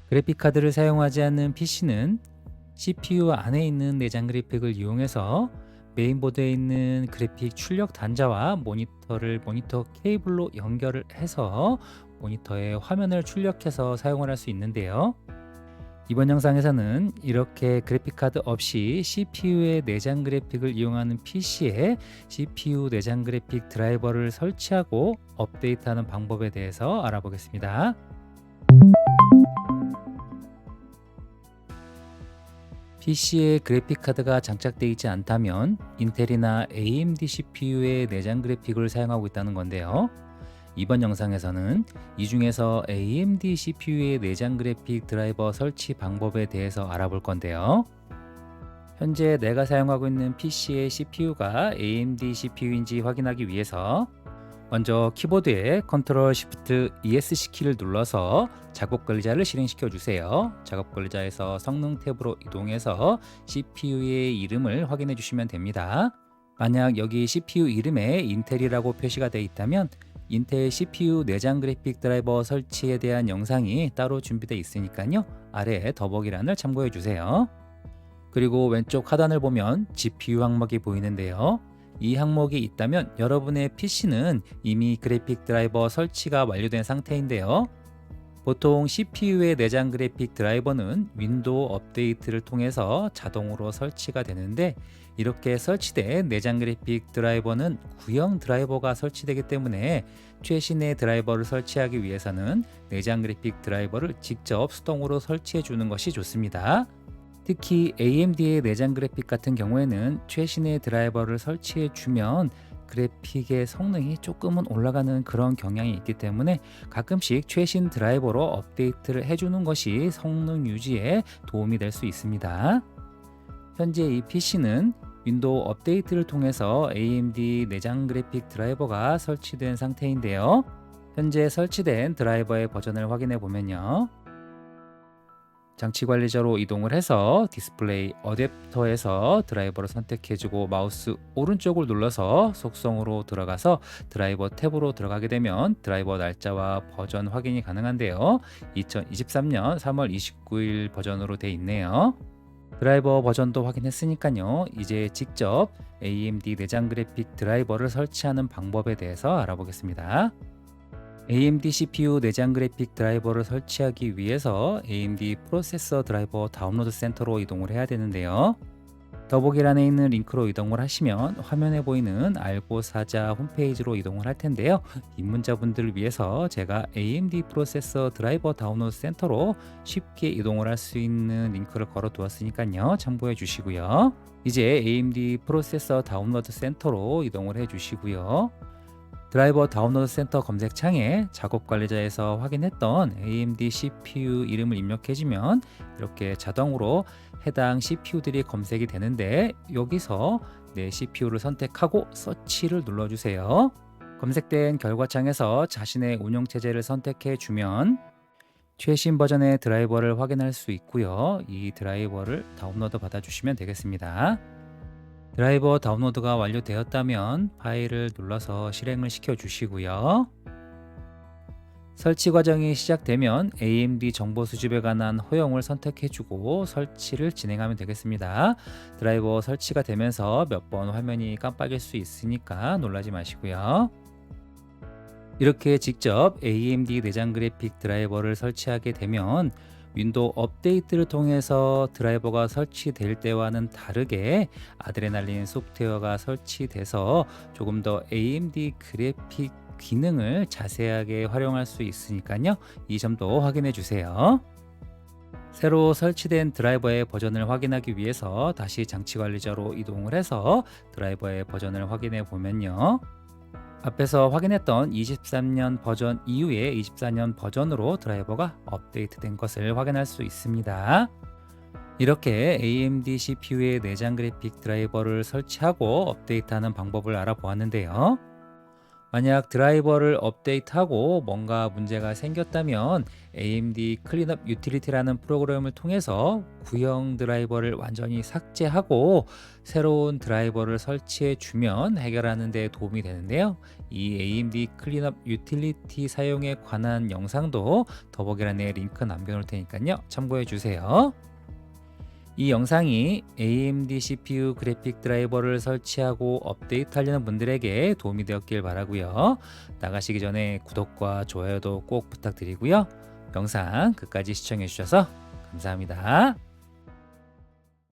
그래픽카드를 사용하지 않는 PC는 CPU 안에 있는 내장 그래픽을 이용해서 메인보드에 있는 그래픽 출력 단자와 모니터를 모니터 케이블로 연결을 해서 모니터에 화면을 출력해서 사용을 할 수 있는데요. 이번 영상에서는 이렇게 그래픽카드 없이 CPU의 내장 그래픽을 이용하는 PC에 CPU 내장 그래픽 드라이버를 설치하고 업데이트하는 방법에 대해서 알아보겠습니다. PC에 그래픽카드가 장착되어 있지 않다면 인텔이나 AMD CPU의 내장 그래픽을 사용하고 있다는 건데요. 이번 영상에서는 이 중에서 AMD CPU의 내장 그래픽 드라이버 설치 방법에 대해서 알아볼 건데요. 현재 내가 사용하고 있는 PC의 CPU가 AMD CPU인지 확인하기 위해서 먼저 키보드에 Ctrl Shift ESC 키를 눌러서 작업 관리자를 실행시켜 주세요. 작업 관리자에서 성능 탭으로 이동해서 CPU의 이름을 확인해 주시면 됩니다. 만약 여기 CPU 이름에 인텔이라고 표시가 되어 있다면 인텔 CPU 내장 그래픽 드라이버 설치에 대한 영상이 따로 준비되어 있으니까요. 아래 더보기란을 참고해 주세요. 그리고 왼쪽 하단을 보면 GPU 항목이 보이는데요. 이 항목이 있다면 여러분의 PC는 이미 그래픽 드라이버 설치가 완료된 상태인데요. 보통 CPU의 내장 그래픽 드라이버는 윈도우 업데이트를 통해서 자동으로 설치가 되는데 이렇게 설치된 내장 그래픽 드라이버는 구형 드라이버가 설치되기 때문에 최신의 드라이버를 설치하기 위해서는 내장 그래픽 드라이버를 직접 수동으로 설치해 주는 것이 좋습니다. 특히 AMD의 내장 그래픽 같은 경우에는 최신의 드라이버를 설치해 주면 그래픽의 성능이 조금은 올라가는 그런 경향이 있기 때문에 가끔씩 최신 드라이버로 업데이트를 해주는 것이 성능 유지에 도움이 될 수 있습니다. 현재 이 PC는 윈도우 업데이트를 통해서 AMD 내장 그래픽 드라이버가 설치된 상태인데요. 현재 설치된 드라이버의 버전을 확인해 보면요. 장치 관리자로 이동을 해서 디스플레이 어댑터에서 드라이버를 선택해주고 마우스 오른쪽을 눌러서 속성으로 들어가서 드라이버 탭으로 들어가게 되면 드라이버 날짜와 버전 확인이 가능한데요. 2023년 3월 29일 버전으로 되어 있네요. 드라이버 버전도 확인했으니까요. 이제 직접 AMD 내장 그래픽 드라이버를 설치하는 방법에 대해서 알아보겠습니다. AMD CPU 내장 그래픽 드라이버를 설치하기 위해서 AMD 프로세서 드라이버 다운로드 센터로 이동을 해야 되는데요. 더보기란에 있는 링크로 이동을 하시면 화면에 보이는 알고사자 홈페이지로 이동을 할 텐데요. 입문자분들을 위해서 제가 AMD 프로세서 드라이버 다운로드 센터로 쉽게 이동을 할 수 있는 링크를 걸어 두었으니까요. 참고해 주시고요. 이제 AMD 프로세서 다운로드 센터로 이동을 해 주시고요. 드라이버 다운로드 센터 검색창에 작업 관리자에서 확인했던 AMD CPU 이름을 입력해주면 이렇게 자동으로 해당 CPU들이 검색이 되는데 여기서 내 CPU를 선택하고 서치를 눌러주세요. 검색된 결과창에서 자신의 운영체제를 선택해 주면 최신 버전의 드라이버를 확인할 수 있고요. 이 드라이버를 다운로드 받아주시면 되겠습니다. 드라이버 다운로드가 완료되었다면 파일을 눌러서 실행을 시켜 주시고요. 설치 과정이 시작되면 AMD 정보 수집에 관한 허용을 선택해주고 설치를 진행하면 되겠습니다. 드라이버 설치가 되면서 몇 번 화면이 깜빡일 수 있으니까 놀라지 마시고요. 이렇게 직접 AMD 내장 그래픽 드라이버를 설치하게 되면 윈도우 업데이트를 통해서 드라이버가 설치될 때와는 다르게 아드레날린 소프트웨어가 설치돼서 조금 더 AMD 그래픽 기능을 자세하게 활용할 수 있으니까요. 이 점도 확인해 주세요. 새로 설치된 드라이버의 버전을 확인하기 위해서 다시 장치 관리자로 이동을 해서 드라이버의 버전을 확인해 보면요. 앞에서 확인했던 23년 버전 이후에 24년 버전으로 드라이버가 업데이트된 것을 확인할 수 있습니다. 이렇게 AMD CPU의 내장 그래픽 드라이버를 설치하고 업데이트하는 방법을 알아보았는데요. 만약 드라이버를 업데이트하고 뭔가 문제가 생겼다면 AMD 클린업 유틸리티라는 프로그램을 통해서 구형 드라이버를 완전히 삭제하고 새로운 드라이버를 설치해 주면 해결하는 데 도움이 되는데요. 이 AMD 클린업 유틸리티 사용에 관한 영상도 더보기란에 링크 남겨놓을 테니까요. 참고해 주세요. 이 영상이 AMD CPU 그래픽 드라이버를 설치하고 업데이트하려는 분들에게 도움이 되었길 바라고요. 나가시기 전에 구독과 좋아요도 꼭 부탁드리고요. 영상 끝까지 시청해 주셔서 감사합니다.